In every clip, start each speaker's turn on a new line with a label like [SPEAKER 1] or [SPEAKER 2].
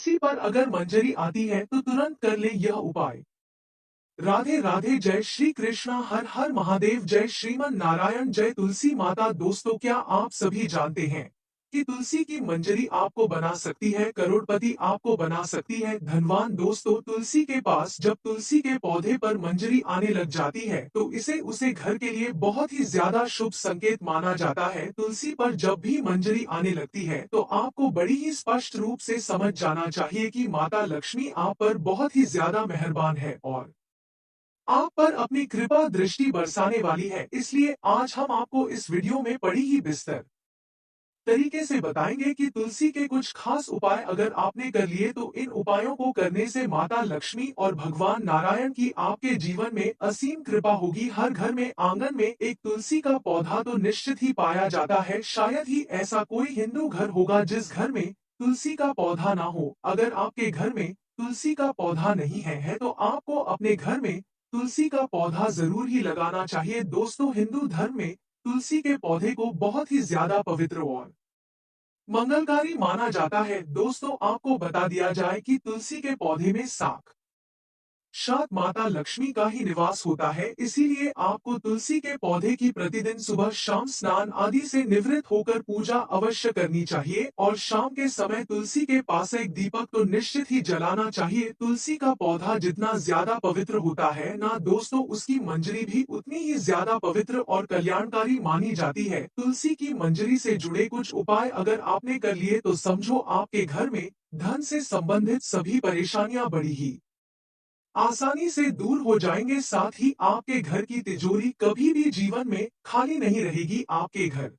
[SPEAKER 1] तुलसी पर अगर मंजरी आती है तो तुरंत कर ले यह उपाय। राधे राधे, जय श्री कृष्णा, हर हर महादेव, जय श्रीमन नारायण, जय तुलसी माता। दोस्तों, क्या आप सभी जानते हैं कि तुलसी की मंजरी आपको बना सकती है करोड़पति, आपको बना सकती है धनवान। दोस्तों, तुलसी के पास जब तुलसी के पौधे पर मंजरी आने लग जाती है तो इसे उसे घर के लिए बहुत ही ज्यादा शुभ संकेत माना जाता है। तुलसी पर जब भी मंजरी आने लगती है तो आपको बड़ी ही स्पष्ट रूप से समझ जाना चाहिए कि माता लक्ष्मी आप पर बहुत ही ज्यादा मेहरबान है और आप पर अपनी कृपा दृष्टि बरसाने वाली है। इसलिए आज हम आपको इस वीडियो में बड़ी ही विस्तार तरीके से बताएंगे कि तुलसी के कुछ खास उपाय अगर आपने कर लिए तो इन उपायों को करने से माता लक्ष्मी और भगवान नारायण की आपके जीवन में असीम कृपा होगी। हर घर में आंगन में एक तुलसी का पौधा तो निश्चित ही पाया जाता है। शायद ही ऐसा कोई हिंदू घर होगा जिस घर में तुलसी का पौधा ना हो। अगर आपके घर में तुलसी का पौधा नहीं है तो आपको अपने घर में तुलसी का पौधा जरूर ही लगाना चाहिए। दोस्तों, हिंदू धर्म में तुलसी के पौधे को बहुत ही ज्यादा पवित्र और मंगलकारी माना जाता है। दोस्तों, आपको बता दिया जाए कि तुलसी के पौधे में साक्षात माता लक्ष्मी का ही निवास होता है। इसीलिए आपको तुलसी के पौधे की प्रतिदिन सुबह शाम स्नान आदि से निवृत्त होकर पूजा अवश्य करनी चाहिए और शाम के समय तुलसी के पास एक दीपक तो निश्चित ही जलाना चाहिए। तुलसी का पौधा जितना ज्यादा पवित्र होता है ना दोस्तों, उसकी मंजरी भी उतनी ही ज्यादा पवित्र और कल्याणकारी मानी जाती है। तुलसी की मंजरी से जुड़े कुछ उपाय अगर आपने कर लिए तो समझो आपके घर में धन से संबंधित सभी परेशानियां बड़ी ही आसानी से दूर हो जाएंगे। साथ ही आपके घर की तिजोरी कभी भी जीवन में खाली नहीं रहेगी। आपके घर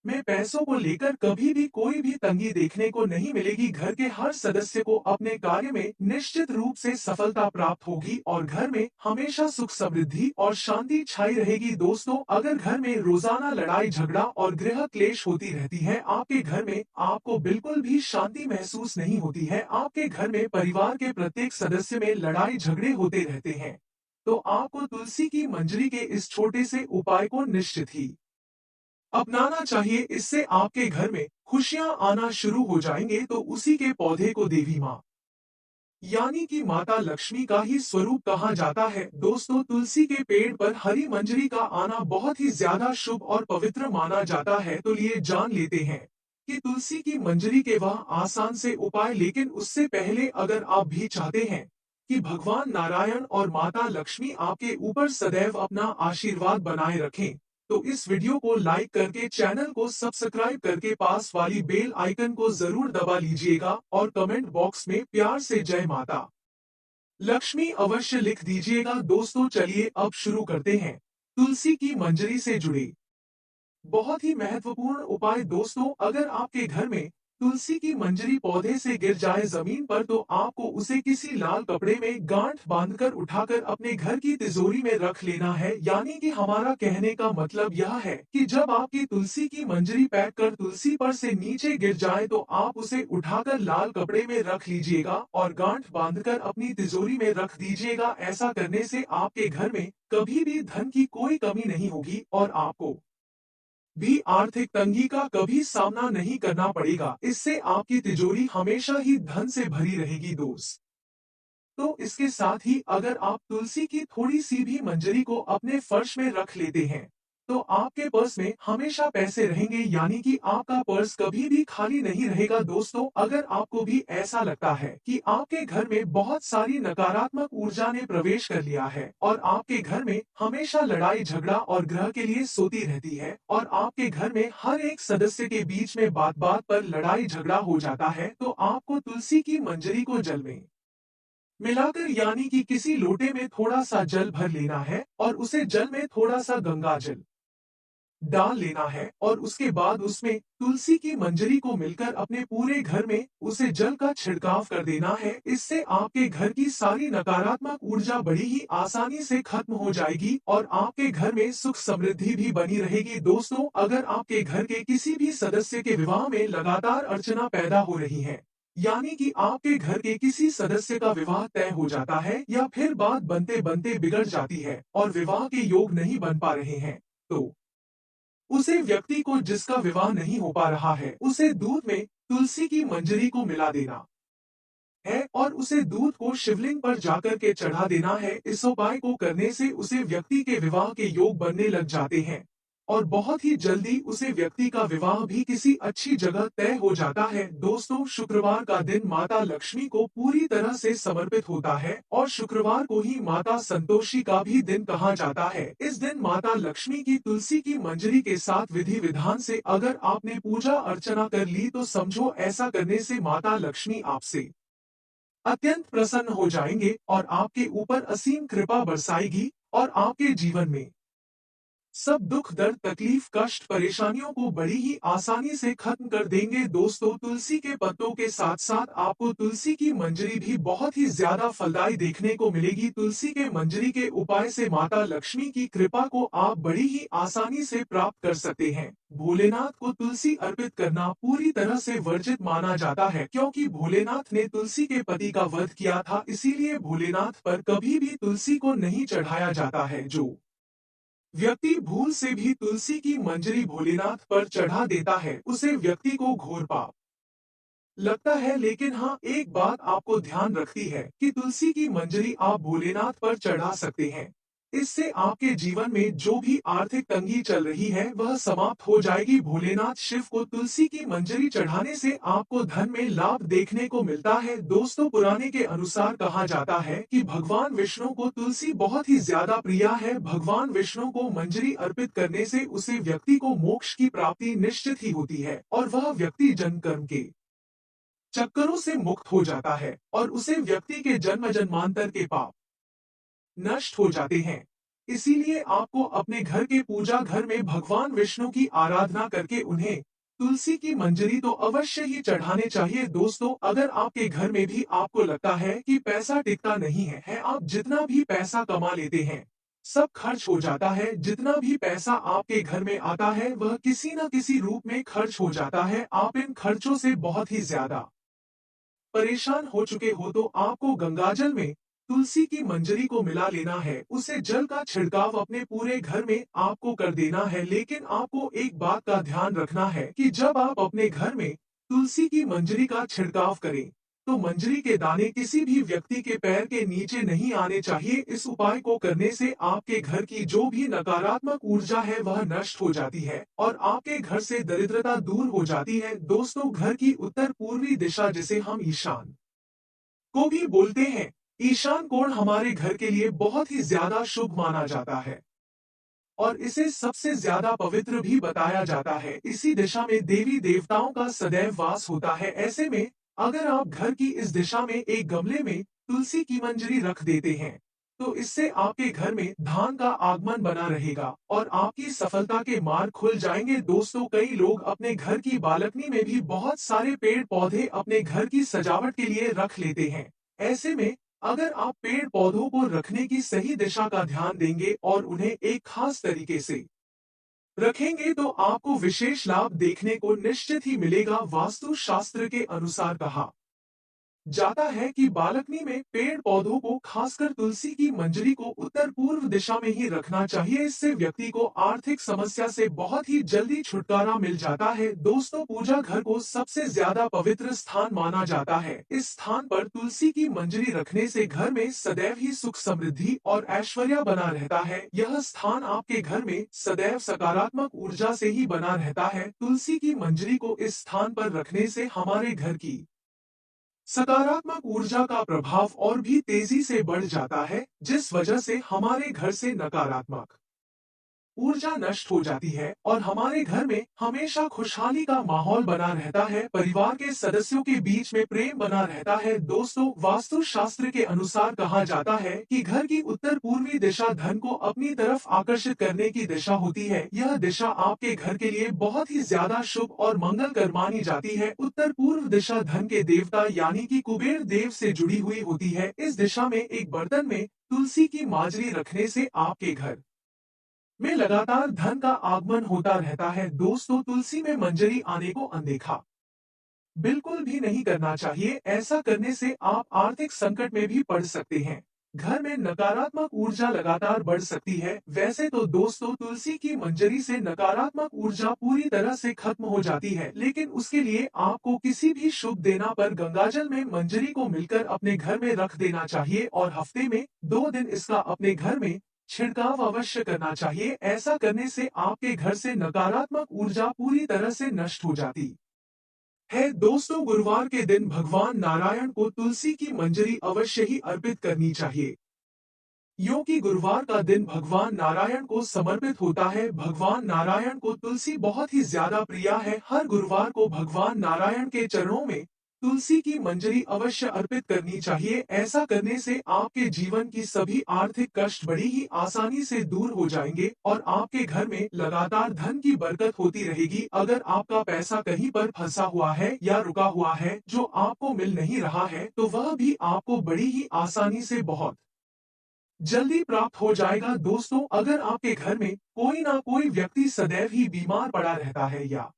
[SPEAKER 1] में पैसों को लेकर कभी भी कोई भी तंगी देखने को नहीं मिलेगी। घर के हर सदस्य को अपने कार्य में निश्चित रूप से सफलता प्राप्त होगी और घर में हमेशा सुख समृद्धि और शांति छाई रहेगी। दोस्तों, अगर घर में रोजाना लड़ाई झगड़ा और गृह क्लेश होती रहती है, आपके घर में आपको बिल्कुल भी शांति महसूस नहीं होती है, आपके घर में परिवार के प्रत्येक सदस्य में लड़ाई झगड़े होते रहते हैं, तो आपको तुलसी की मंजरी के इस छोटे से उपाय को निश्चित ही अपनाना चाहिए। इससे आपके घर में खुशियां आना शुरू हो जाएंगे। तो उसी के पौधे को देवी माँ यानी कि माता लक्ष्मी का ही स्वरूप कहा जाता है। दोस्तों, तुलसी के पेड़ पर हरी मंजरी का आना बहुत ही ज्यादा शुभ और पवित्र माना जाता है। तो लिए जान लेते हैं कि तुलसी की मंजरी के वह आसान से उपाय, लेकिन उससे पहले अगर आप भी चाहते हैं कि भगवान नारायण और माता लक्ष्मी आपके ऊपर सदैव अपना आशीर्वाद बनाए रखें, तो इस वीडियो को लाइक करके चैनल को सब्सक्राइब करके पास वाली बेल आइकन को जरूर दबा लीजिएगा और कमेंट बॉक्स में प्यार से जय माता लक्ष्मी अवश्य लिख दीजिएगा। दोस्तों, चलिए अब शुरू करते हैं तुलसी की मंजरी से जुड़े बहुत ही महत्वपूर्ण उपाय। दोस्तों, अगर आपके घर में तुलसी की मंजरी पौधे से गिर जाए जमीन पर तो आपको उसे किसी लाल कपड़े में गांठ बांधकर उठाकर अपने घर की तिजोरी में रख लेना है। यानी कि हमारा कहने का मतलब यह है कि जब आपकी तुलसी की मंजरी पैक कर तुलसी पर से नीचे गिर जाए तो आप उसे उठाकर लाल कपड़े में रख लीजिएगा और गांठ बांधकर अपनी तिजोरी में रख दीजिएगा। ऐसा करने से आपके घर में कभी भी धन की कोई कमी नहीं होगी और आपको भी आर्थिक तंगी का कभी सामना नहीं करना पड़ेगा। इससे आपकी तिजोरी हमेशा ही धन से भरी रहेगी। दोस्त, तो इसके साथ ही अगर आप तुलसी की थोड़ी सी भी मंजरी को अपने फर्श में रख लेते हैं तो आपके पर्स में हमेशा पैसे रहेंगे, यानी कि आपका पर्स कभी भी खाली नहीं रहेगा। दोस्तों, अगर आपको भी ऐसा लगता है कि आपके घर में बहुत सारी नकारात्मक ऊर्जा ने प्रवेश कर लिया है और आपके घर में हमेशा लड़ाई झगड़ा और ग्रह के लिए सोती रहती है और आपके घर में हर एक सदस्य के बीच में बात बात पर लड़ाई झगड़ा हो जाता है, तो आपको तुलसी की मंजरी को जल में मिलाकर यानी कि किसी लोटे में थोड़ा सा जल भर लेना है और उसे जल में थोड़ा सा गंगा जल डाल लेना है और उसके बाद उसमें तुलसी की मंजरी को मिलकर अपने पूरे घर में उसे जल का छिड़काव कर देना है। इससे आपके घर की सारी नकारात्मक ऊर्जा बड़ी ही आसानी से खत्म हो जाएगी और आपके घर में सुख समृद्धि भी बनी रहेगी। दोस्तों, अगर आपके घर के किसी भी सदस्य के विवाह में लगातार अड़चना पैदा हो रही है, यानी कि आपके घर के किसी सदस्य का विवाह तय हो जाता है या फिर बात बनते बनते बिगड़ जाती है और विवाह के योग नहीं बन पा रहे हैं, तो उसे व्यक्ति को जिसका विवाह नहीं हो पा रहा है उसे दूध में तुलसी की मंजरी को मिला देना है और उसे दूध को शिवलिंग पर जाकर के चढ़ा देना है। इस उपाय को करने से उसे व्यक्ति के विवाह के योग बनने लग जाते हैं और बहुत ही जल्दी उसे व्यक्ति का विवाह भी किसी अच्छी जगह तय हो जाता है। दोस्तों, शुक्रवार का दिन माता लक्ष्मी को पूरी तरह से समर्पित होता है और शुक्रवार को ही माता संतोषी का भी दिन कहा जाता है। इस दिन माता लक्ष्मी की तुलसी की मंजरी के साथ विधि विधान से अगर आपने पूजा अर्चना कर ली तो समझो ऐसा करने से माता लक्ष्मी आपसे अत्यंत प्रसन्न हो जाएंगे और आपके ऊपर असीम कृपा बरसाएगी और आपके जीवन में सब दुख दर्द तकलीफ कष्ट परेशानियों को बड़ी ही आसानी से खत्म कर देंगे। दोस्तों, तुलसी के पत्तों के साथ साथ आपको तुलसी की मंजरी भी बहुत ही ज्यादा फलदायी देखने को मिलेगी। तुलसी के मंजरी के उपाय से माता लक्ष्मी की कृपा को आप बड़ी ही आसानी से प्राप्त कर सकते हैं। भोलेनाथ को तुलसी अर्पित करना पूरी तरह से वर्जित माना जाता है, क्योंकि भोलेनाथ ने तुलसी के पति का वध किया था, इसीलिए भोलेनाथ पर कभी भी तुलसी को नहीं चढ़ाया जाता है। जो व्यक्ति भूल से भी तुलसी की मंजरी भोलेनाथ पर चढ़ा देता है उसे व्यक्ति को घोर पाप लगता है। लेकिन हाँ, एक बात आपको ध्यान रखती है कि तुलसी की मंजरी आप भोलेनाथ पर चढ़ा सकते हैं। इससे आपके जीवन में जो भी आर्थिक तंगी चल रही है वह समाप्त हो जाएगी। भोलेनाथ शिव को तुलसी की मंजरी चढ़ाने से आपको धन में लाभ देखने को मिलता है। दोस्तों, पुराने के अनुसार कहा जाता है कि भगवान विष्णु को तुलसी बहुत ही ज्यादा प्रिय है। भगवान विष्णु को मंजरी अर्पित करने से उसे व्यक्ति को मोक्ष की प्राप्ति निश्चित ही होती है और वह व्यक्ति जन्म कर्म के चक्करों से मुक्त हो जाता है और उसे व्यक्ति के जन्म जन्मांतर के पाप नष्ट हो जाते हैं। इसीलिए आपको अपने घर के पूजा घर में भगवान विष्णु की आराधना करके उन्हें तुलसी की मंजरी तो अवश्य ही चढ़ाने चाहिए। दोस्तों, अगर आपके घर में भी आपको लगता है कि पैसा टिकता नहीं है, आप जितना भी पैसा कमा लेते हैं सब खर्च हो जाता है, जितना भी पैसा आपके घर में आता है वह किसी न किसी रूप में खर्च हो जाता है, आप इन खर्चों से बहुत ही ज्यादा परेशान हो चुके हो तो आपको गंगाजल में तुलसी की मंजरी को मिला लेना है। उसे जल का छिड़काव अपने पूरे घर में आपको कर देना है। लेकिन आपको एक बात का ध्यान रखना है कि जब आप अपने घर में तुलसी की मंजरी का छिड़काव करें तो मंजरी के दाने किसी भी व्यक्ति के पैर के नीचे नहीं आने चाहिए। इस उपाय को करने से आपके घर की जो भी नकारात्मक ऊर्जा है वह नष्ट हो जाती है और आपके घर से दरिद्रता दूर हो जाती है। दोस्तों, घर की उत्तर पूर्वी दिशा जिसे हम ईशान को भी बोलते हैं, ईशान कोण हमारे घर के लिए बहुत ही ज्यादा शुभ माना जाता है और इसे सबसे ज्यादा पवित्र भी बताया जाता है। इसी दिशा में देवी देवताओं का सदैव वास होता है। ऐसे में अगर आप घर की इस दिशा में एक गमले में तुलसी की मंजरी रख देते हैं तो इससे आपके घर में धान का आगमन बना रहेगा और आपकी सफलता के मार्ग खुल जाएंगे। दोस्तों, कई लोग अपने घर की बालकनी में भी बहुत सारे पेड़ पौधे अपने घर की सजावट के लिए रख लेते हैं। ऐसे में अगर आप पेड़ पौधों को रखने की सही दिशा का ध्यान देंगे और उन्हें एक खास तरीके से रखेंगे तो आपको विशेष लाभ देखने को निश्चित ही मिलेगा। वास्तु शास्त्र के अनुसार कहा जाता है कि बालकनी में पेड़ पौधों को खासकर तुलसी की मंजरी को उत्तर पूर्व दिशा में ही रखना चाहिए। इससे व्यक्ति को आर्थिक समस्या से बहुत ही जल्दी छुटकारा मिल जाता है। दोस्तों, पूजा घर को सबसे ज्यादा पवित्र स्थान माना जाता है। इस स्थान पर तुलसी की मंजरी रखने से घर में सदैव ही सुख समृद्धि और ऐश्वर्य बना रहता है। यह स्थान आपके घर में सदैव सकारात्मक ऊर्जा से ही बना रहता है। तुलसी की मंजरी को इस स्थान पर रखने से हमारे घर की सकारात्मक ऊर्जा का प्रभाव और भी तेजी से बढ़ जाता है, जिस वजह से हमारे घर से नकारात्मक ऊर्जा नष्ट हो जाती है और हमारे घर में हमेशा खुशहाली का माहौल बना रहता है। परिवार के सदस्यों के बीच में प्रेम बना रहता है। दोस्तों, वास्तु शास्त्र के अनुसार कहा जाता है कि घर की उत्तर पूर्वी दिशा धन को अपनी तरफ आकर्षित करने की दिशा होती है। यह दिशा आपके घर के लिए बहुत ही ज्यादा शुभ और मंगलकर मानी जाती है। उत्तर पूर्व दिशा धन के देवता यानी कि कुबेर देव से जुड़ी हुई होती है। इस दिशा में एक बर्तन में तुलसी की माजरी रखने से आपके घर में लगातार धन का आगमन होता रहता है। दोस्तों, तुलसी में मंजरी आने को अनदेखा बिल्कुल भी नहीं करना चाहिए। ऐसा करने से आप आर्थिक संकट में भी पड़ सकते हैं। घर में नकारात्मक ऊर्जा लगातार बढ़ सकती है। वैसे तो दोस्तों, तुलसी की मंजरी से नकारात्मक ऊर्जा पूरी तरह से खत्म हो जाती है, लेकिन उसके लिए आपको किसी भी शुभ दिना पर गंगाजल में मंजरी को मिलकर अपने घर में रख देना चाहिए और हफ्ते में 2 दिन इसका अपने घर में छिड़काव अवश्य करना चाहिए। ऐसा करने से आपके घर से नकारात्मक ऊर्जा पूरी तरह से नष्ट हो जाती है। दोस्तों, गुरुवार के दिन भगवान नारायण को तुलसी की मंजरी अवश्य ही अर्पित करनी चाहिए। यूं कि गुरुवार का दिन भगवान नारायण को समर्पित होता है। भगवान नारायण को तुलसी बहुत ही ज्यादा प्रिय है। हर गुरुवार को भगवान नारायण के चरणों में तुलसी की मंजरी अवश्य अर्पित करनी चाहिए। ऐसा करने से आपके जीवन की सभी आर्थिक कष्ट बड़ी ही आसानी से दूर हो जाएंगे और आपके घर में लगातार धन की बरकत होती रहेगी। अगर आपका पैसा कहीं पर फंसा हुआ है या रुका हुआ है जो आपको मिल नहीं रहा है, तो वह भी आपको बड़ी ही आसानी से बहुत जल्दी प्राप्त हो जाएगा। दोस्तों, अगर आपके घर में कोई ना कोई व्यक्ति सदैव ही बीमार पड़ा रहता है या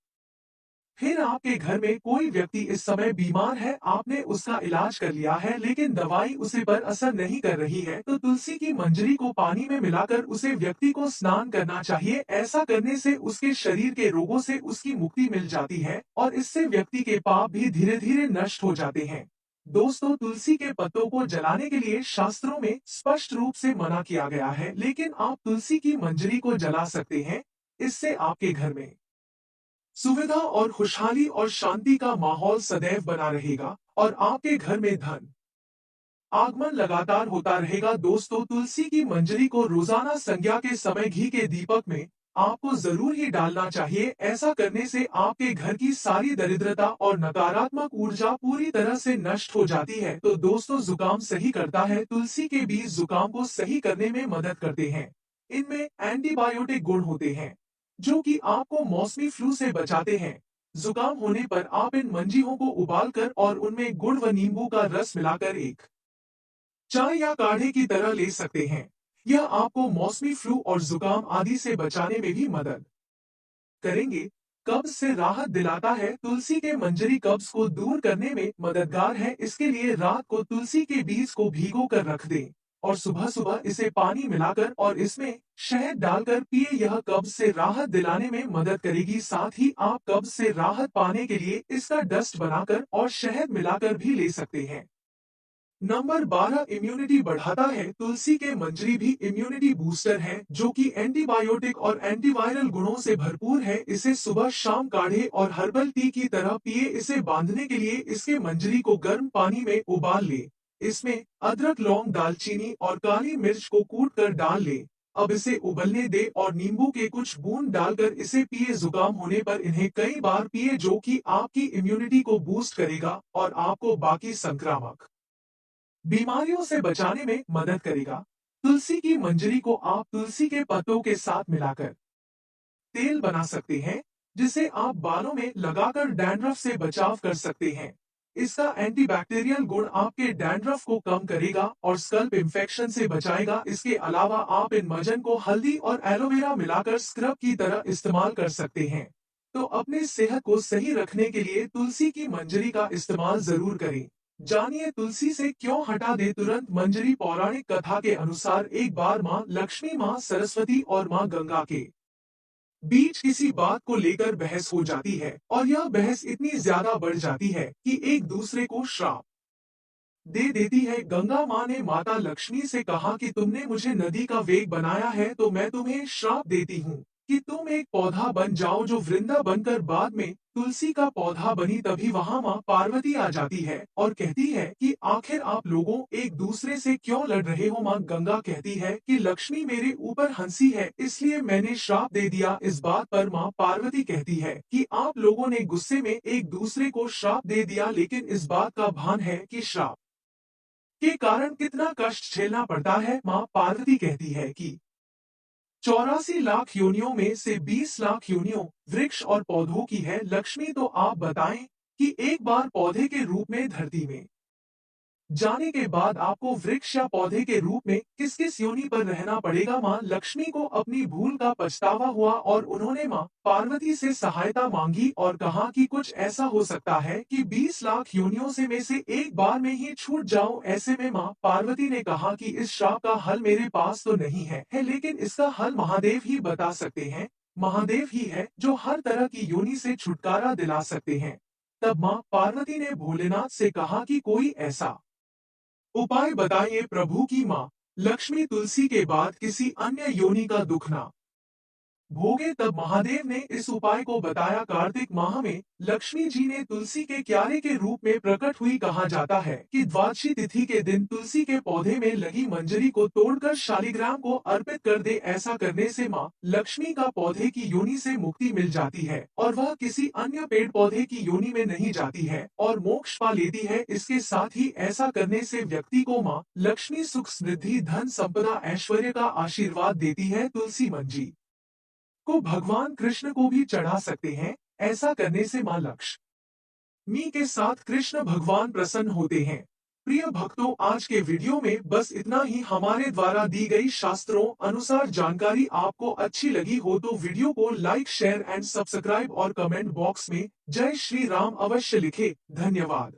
[SPEAKER 1] फिर आपके घर में कोई व्यक्ति इस समय बीमार है, आपने उसका इलाज कर लिया है लेकिन दवाई उसे पर असर नहीं कर रही है, तो तुलसी की मंजरी को पानी में मिलाकर उसे व्यक्ति को स्नान करना चाहिए। ऐसा करने से उसके शरीर के रोगों से उसकी मुक्ति मिल जाती है और इससे व्यक्ति के पाप भी धीरे धीरे नष्ट हो जाते हैं। दोस्तों, तुलसी के पत्तों को जलाने के लिए शास्त्रों में स्पष्ट रूप से मना किया गया है, लेकिन आप तुलसी की मंजरी को जला सकते हैं। इससे आपके घर में सुविधा और खुशहाली और शांति का माहौल सदैव बना रहेगा और आपके घर में धन आगमन लगातार होता रहेगा। दोस्तों, तुलसी की मंजरी को रोजाना संध्या के समय घी के दीपक में आपको जरूर ही डालना चाहिए। ऐसा करने से आपके घर की सारी दरिद्रता और नकारात्मक ऊर्जा पूरी तरह से नष्ट हो जाती है। तो दोस्तों, जुकाम सही करता है। तुलसी के बीज जुकाम को सही करने में मदद करते हैं। इनमें एंटीबायोटिक गुण होते हैं जो कि आपको मौसमी फ्लू से बचाते हैं। जुकाम होने पर आप इन मंजीहों को उबालकर और उनमें गुड़ व नींबू का रस मिलाकर एक चाय या काढ़े की तरह ले सकते हैं। यह आपको मौसमी फ्लू और जुकाम आदि से बचाने में भी मदद करेंगे। कब्ज से राहत दिलाता है। तुलसी के मंजरी कब्ज को दूर करने में मददगार है। इसके लिए रात को तुलसी के बीज को भिगो कर रख दें और सुबह सुबह इसे पानी मिलाकर और इसमें शहद डालकर पिए। यह कब्ज से राहत दिलाने में मदद करेगी। साथ ही आप कब्ज से राहत पाने के लिए इसका डस्ट बनाकर और शहद मिलाकर भी ले सकते हैं। नंबर 12, इम्यूनिटी बढ़ाता है। तुलसी के मंजरी भी इम्यूनिटी बूस्टर है जो कि एंटीबायोटिक और एंटीवायरल गुणों से भरपूर है। इसे सुबह शाम काढ़े और हर्बल टी की तरह पिए। इसे बांधने के लिए इसके मंजरी को गर्म पानी में उबाल ले। इसमें अदरक, लौंग, दालचीनी और काली मिर्च को कूट कर डाल ले। अब इसे उबलने दे और नींबू के कुछ बूंद डालकर इसे पिए। जुकाम होने पर इन्हें कई बार पिए जो कि आपकी इम्यूनिटी को बूस्ट करेगा और आपको बाकी संक्रामक बीमारियों से बचाने में मदद करेगा। तुलसी की मंजरी को आप तुलसी के पत्तों के साथ मिलाकर तेल बना सकते हैं, जिसे आप बालों में लगाकर डैंड्रफ से बचाव कर सकते हैं। इसका एंटीबैक्टीरियल गुण आपके डैंड्रफ को कम करेगा और स्कल्प इंफेक्शन से बचाएगा। इसके अलावा आप इन मजन को हल्दी और एलोवेरा मिलाकर स्क्रब की तरह इस्तेमाल कर सकते हैं। तो अपने सेहत को सही रखने के लिए तुलसी की मंजरी का इस्तेमाल जरूर करें। जानिए तुलसी से क्यों हटा दे तुरंत मंजरी। पौराणिक कथा के अनुसार एक बार माँ लक्ष्मी, माँ सरस्वती और माँ गंगा के बीच किसी बात को लेकर बहस हो जाती है और यह बहस इतनी ज्यादा बढ़ जाती है कि एक दूसरे को श्राप दे देती है। गंगा माँ ने माता लक्ष्मी से कहा कि तुमने मुझे नदी का वेग बनाया है, तो मैं तुम्हें श्राप देती हूँ कि तुम एक पौधा बन जाओ जो वृंदा बनकर बाद में तुलसी का पौधा बनी। तभी वहाँ माँ पार्वती आ जाती है और कहती है कि आखिर आप लोगों एक दूसरे से क्यों लड़ रहे हो। माँ गंगा कहती है कि लक्ष्मी मेरे ऊपर हंसी है, इसलिए मैंने श्राप दे दिया। इस बात पर माँ पार्वती कहती है कि आप लोगों ने गुस्से में एक दूसरे को श्राप दे दिया, लेकिन इस बात का भान है कि श्राप के कारण कितना कष्ट झेलना पड़ता है। माँ पार्वती कहती है कि 84 लाख योनियों में से 20 लाख योनियों वृक्ष और पौधों की है। लक्ष्मी, तो आप बताएं कि एक बार पौधे के रूप में धरती में जाने के बाद आपको वृक्ष या पौधे के रूप में किस किस योनि पर रहना पड़ेगा। माँ लक्ष्मी को अपनी भूल का पछतावा हुआ और उन्होंने माँ पार्वती से सहायता मांगी और कहा कि कुछ ऐसा हो सकता है कि 20 लाख योनियों से में से एक बार में ही छूट जाऊं। ऐसे में माँ पार्वती ने कहा कि इस श्राप का हल मेरे पास तो नहीं है, लेकिन इसका हल महादेव ही बता सकते हैं। महादेव ही है जो हर तरह की योनि से छुटकारा दिला सकते हैं। तब माँ पार्वती ने भोलेनाथ से कहा कि कोई ऐसा उपाय बताइए। प्रभु की माँ लक्ष्मी तुलसी के बाद किसी अन्य योनि का दुख ना भोगे। तब महादेव ने इस उपाय को बताया। कार्तिक माह में लक्ष्मी जी ने तुलसी के क्यारे के रूप में प्रकट हुई। कहा जाता है कि द्वादशी तिथि के दिन तुलसी के पौधे में लगी मंजरी को तोड़कर शालिग्राम को अर्पित कर दे। ऐसा करने से माँ लक्ष्मी का पौधे की योनि से मुक्ति मिल जाती है और वह किसी अन्य पेड़ पौधे की योनि में नहीं जाती है और मोक्ष पा लेती है। इसके साथ ही ऐसा करने से व्यक्ति को माँ लक्ष्मी सुख समृद्धि धन संपदा ऐश्वर्य का आशीर्वाद देती है। तुलसी मंजी को भगवान कृष्ण को भी चढ़ा सकते हैं। ऐसा करने से मां लक्ष्मी के साथ कृष्ण भगवान प्रसन्न होते हैं। प्रिय भक्तों, आज के वीडियो में बस इतना ही। हमारे द्वारा दी गई शास्त्रों अनुसार जानकारी आपको अच्छी लगी हो तो वीडियो को लाइक शेयर एंड सब्सक्राइब और कमेंट बॉक्स में जय श्री राम अवश्य लिखें। धन्यवाद।